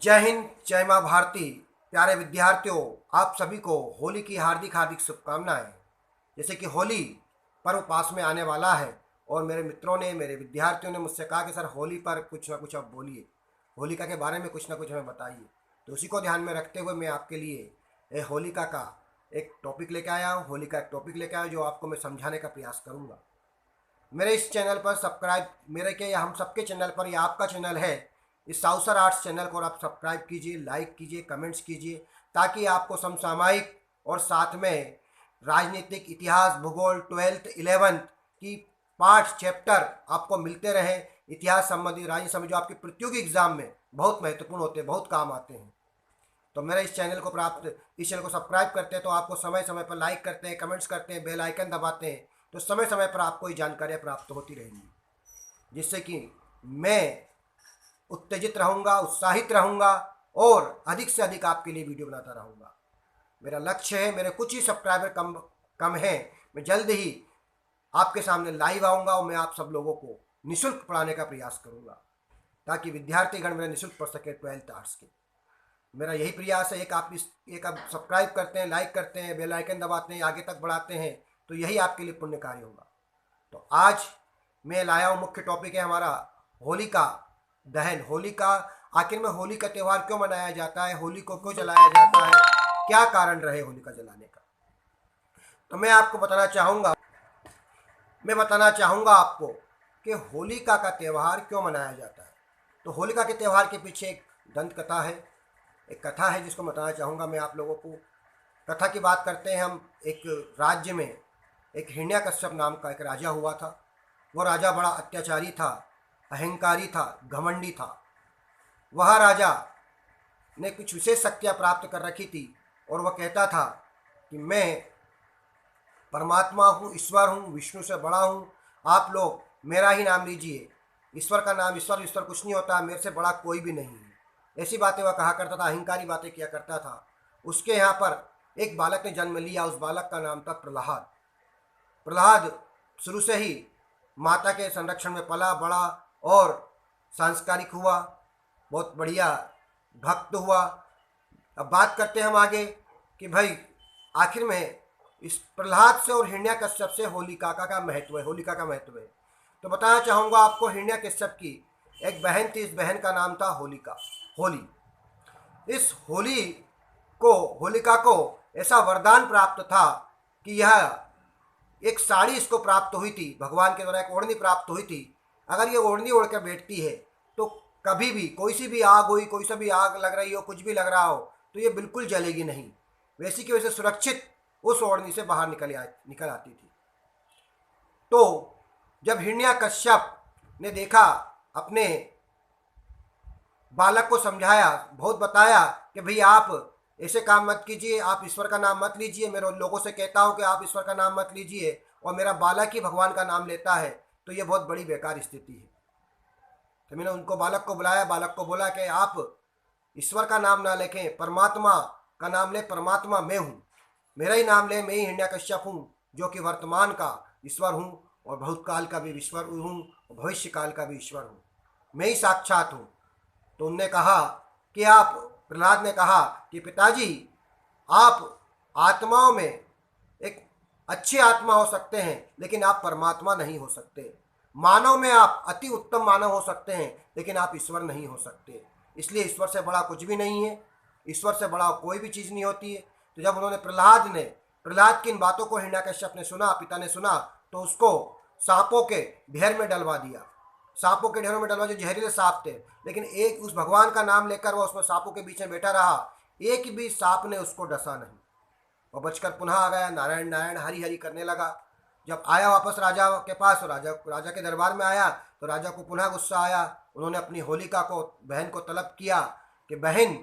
जय हिंद, जय माँ भारती। प्यारे विद्यार्थियों, आप सभी को होली की हार्दिक हार्दिक शुभकामनाएं। जैसे कि होली पर्व पास में आने वाला है और मेरे मित्रों ने, मेरे विद्यार्थियों ने मुझसे कहा कि सर होली पर कुछ ना कुछ आप बोलिए, होलिका के बारे में कुछ ना कुछ हमें बताइए। तो उसी को ध्यान में रखते हुए मैं आपके लिए होलिका का एक टॉपिक लेके आया हूँ। होली का एक टॉपिक लेके आया हूँ जो आपको मैं समझाने का प्रयास करूँगा। मेरे इस चैनल पर सब्सक्राइब, मेरे के या हम सबके चैनल पर, यह आपका चैनल है, इस साउसर आर्ट्स चैनल को आप सब्सक्राइब कीजिए, लाइक कीजिए, कमेंट्स कीजिए, ताकि आपको समसामयिक और साथ में राजनीतिक, इतिहास, भूगोल, 12th 11th की पार्ट चैप्टर आपको मिलते रहे। इतिहास संबंधी, राजनीति संबंधी, जो आपके प्रतियोगी एग्जाम में बहुत महत्वपूर्ण होते हैं, बहुत काम आते हैं। तो मेरे इस चैनल को सब्सक्राइब करते हैं तो आपको समय समय पर लाइक करते हैं, कमेंट्स करते हैं, बेल आइकन दबाते हैं, तो समय समय पर आपको ये जानकारियाँ प्राप्त होती रहेंगी, जिससे कि मैं उत्तेजित रहूँगा, उत्साहित रहूँगा और अधिक से अधिक आपके लिए वीडियो बनाता रहूँगा। मेरा लक्ष्य है, मेरे कुछ ही सब्सक्राइबर कम कम हैं, मैं जल्द ही आपके सामने लाइव आऊँगा और मैं आप सब लोगों को निःशुल्क पढ़ाने का प्रयास करूँगा, ताकि विद्यार्थीगण मेरा निःशुल्क पढ़ सके 12th आर्ट्स के। मेरा यही प्रयास है। एक आप सब्सक्राइब करते हैं, लाइक करते हैं, बेल आइकन दबाते हैं, आगे तक बढ़ाते हैं, तो यही आपके लिए पुण्य कार्य होगा। तो आज मैं लाया हूँ, मुख्य टॉपिक है हमारा होलिका दहन। होलिका, आखिर में होली का त्यौहार क्यों मनाया जाता है, होली को क्यों जलाया जाता है, क्या कारण रहे होलिका जलाने का, तो मैं बताना चाहूँगा आपको कि होलिका का त्यौहार क्यों मनाया जाता है। तो होलिका के त्यौहार के पीछे एक दंत कथा है, एक कथा है जिसको बताना चाहूँगा मैं आप लोगों को। कथा की बात करते हैं हम। एक राज्य में एक हिरण्यकश्यप नाम का एक राजा हुआ था। वो राजा बड़ा अत्याचारी था, अहंकारी था, घमंडी था। वह राजा ने कुछ विशेष शक्तियाँ प्राप्त कर रखी थी और वह कहता था कि मैं परमात्मा हूँ, ईश्वर हूँ, विष्णु से बड़ा हूँ, आप लोग मेरा ही नाम लीजिए। ईश्वर का नाम, ईश्वर ईश्वर कुछ नहीं होता, मेरे से बड़ा कोई भी नहीं है। ऐसी बातें वह कहा करता था, अहंकारी बातें किया करता था। उसके यहाँ पर एक बालक ने जन्म लिया। उस बालक का नाम था प्रहलाद। प्रहलाद शुरू से ही माता के संरक्षण में पला बड़ा और सांस्कारिक हुआ, बहुत बढ़िया भक्त हुआ। अब बात करते हैं हम आगे कि भाई आखिर में इस प्रहलाद से और हिरण्यकश्यप से होलिका का महत्व है, होलिका का महत्व है। तो बताना चाहूँगा आपको, हिरण्यकश्यप की एक बहन थी, इस बहन का नाम था होलिका, होली। इस होलिका को ऐसा वरदान प्राप्त था कि यह एक साड़ी इसको प्राप्त हुई थी, भगवान के द्वारा एक ओढ़नी प्राप्त हुई थी। अगर ये ओढ़नी ओढ़ कर बैठती है तो कभी भी कोई सी भी आग हुई, कोई सा भी आग लग रही हो, कुछ भी लग रहा हो, तो ये बिल्कुल जलेगी नहीं। वैसी की वैसे सुरक्षित उस ओढ़नी से बाहर निकल आती थी। तो जब हिरण्यकश्यप ने देखा, अपने बालक को समझाया, बहुत बताया कि भाई आप ऐसे काम मत कीजिए, आप ईश्वर का नाम मत लीजिए, मैं लोगों से कहता हूँ कि आप ईश्वर का नाम मत लीजिए और मेरा बालक ही भगवान का नाम लेता है, तो ये बहुत बड़ी बेकार स्थिति है। तो मैंने उनको, बालक को बुलाया, बालक को बोला कि आप ईश्वर का नाम ना लेखें, परमात्मा का नाम ले। परमात्मा मैं हूँ, मेरा ही नाम ले। मैं ही हिरण्यकश्यप हूँ, जो कि वर्तमान का ईश्वर हूँ और भूतकाल का भी ईश्वर हूँ और भविष्य काल का भी ईश्वर हूँ, मैं ही साक्षात हूँ। तो उनने कहा कि आप, प्रहलाद ने कहा कि पिताजी, आप आत्माओं में एक अच्छी आत्मा हो सकते हैं, लेकिन आप परमात्मा नहीं हो सकते। मानव में आप अति उत्तम मानव हो सकते हैं, लेकिन आप ईश्वर नहीं हो सकते। इसलिए ईश्वर से बड़ा कुछ भी नहीं है, ईश्वर से बड़ा कोई भी चीज़ नहीं होती है। तो जब उन्होंने प्रहलाद की इन बातों को हिरण्यकश्यप ने सुना, पिता ने सुना, तो उसको सांपों के ढेर में डलवा दिया। सांपों के ढेरों में डलवा, जो जहरीले सांप थे। लेकिन एक उस भगवान का नाम लेकर वह उसमें सांपों के बीच में बैठा रहा, एक भी सांप ने उसको डसा नहीं। वह बचकर पुनः आ गया, नारायण नारायण हरि हरि करने लगा। जब आया वापस राजा के पास, राजा के दरबार में आया, तो राजा को पुनः गुस्सा आया। उन्होंने अपनी होलिका को, बहन को तलब किया कि बहन,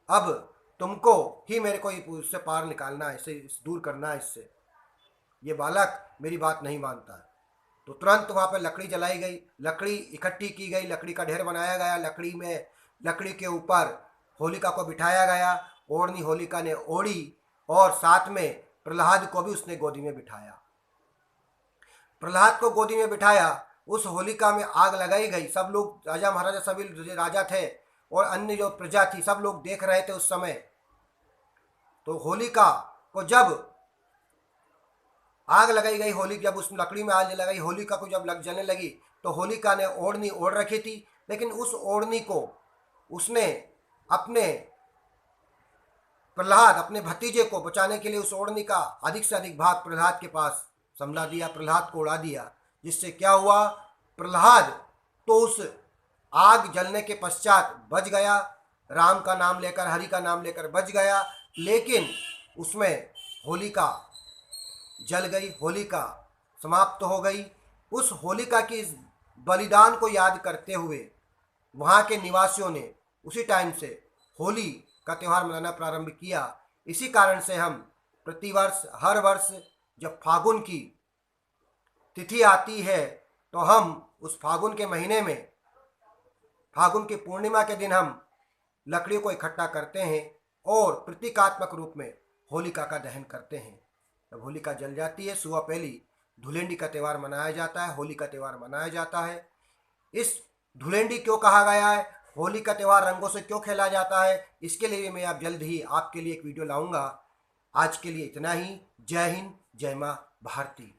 अब तुमको ही मेरे को इससे पार निकालना है, इसे दूर करना है इससे। ये बालक मेरी बात नहीं मानता है। तो तुरंत वहाँ पर लकड़ी जलाई गई, लकड़ी इकट्ठी की गई, लकड़ी का ढेर बनाया गया। लकड़ी के ऊपर होलिका को बिठाया गया। ओढ़नी होलिका ने ओढ़ी और साथ में प्रहलाद को भी उसने गोदी में बिठाया। प्रहलाद को गोदी में बिठाया, उस होलिका में आग लगाई गई। सब लोग, राजा महाराजा, सभी राजा थे, और अन्य जो प्रजा थी सब लोग देख रहे थे उस समय। तो होलिका को जब आग लगाई गई, होली जब उस लकड़ी में आग लगाई, होलिका को जब लग जलने लगी, तो होलिका ने ओढ़नी ओढ़ रखी थी, लेकिन उस ओढ़नी को उसने अपने प्रहलाद, अपने भतीजे को बचाने के लिए उस ओढ़नी का अधिक से अधिक भाग प्रहलाद के पास समला दिया, प्रहलाद को उड़ा दिया। जिससे क्या हुआ, प्रहलाद तो उस आग जलने के पश्चात बच गया, राम का नाम लेकर, हरि का नाम लेकर बच गया, लेकिन उसमें होलिका जल गई, होलिका समाप्त हो गई। उस होलिका की इस बलिदान को याद करते हुए वहाँ के निवासियों ने उसी टाइम से होली का त्यौहार मनाना प्रारंभ किया। इसी कारण से हम प्रतिवर्ष, हर वर्ष जब फागुन की तिथि आती है तो हम उस फागुन के महीने में, फागुन की पूर्णिमा के दिन हम लकड़ियों को इकट्ठा करते हैं और प्रतीकात्मक रूप में होलिका का दहन करते हैं। जब होलिका जल जाती है, सुबह पहली धुलेंडी का त्यौहार मनाया जाता है, होली का त्यौहार मनाया जाता है। इस धुलेंडी क्यों कहा गया है, होली का त्यौहार रंगों से क्यों खेला जाता है, इसके लिए मैं अब जल्द ही आपके लिए एक वीडियो लाऊंगा। आज के लिए इतना ही। जय हिंद, जय माँ भारती।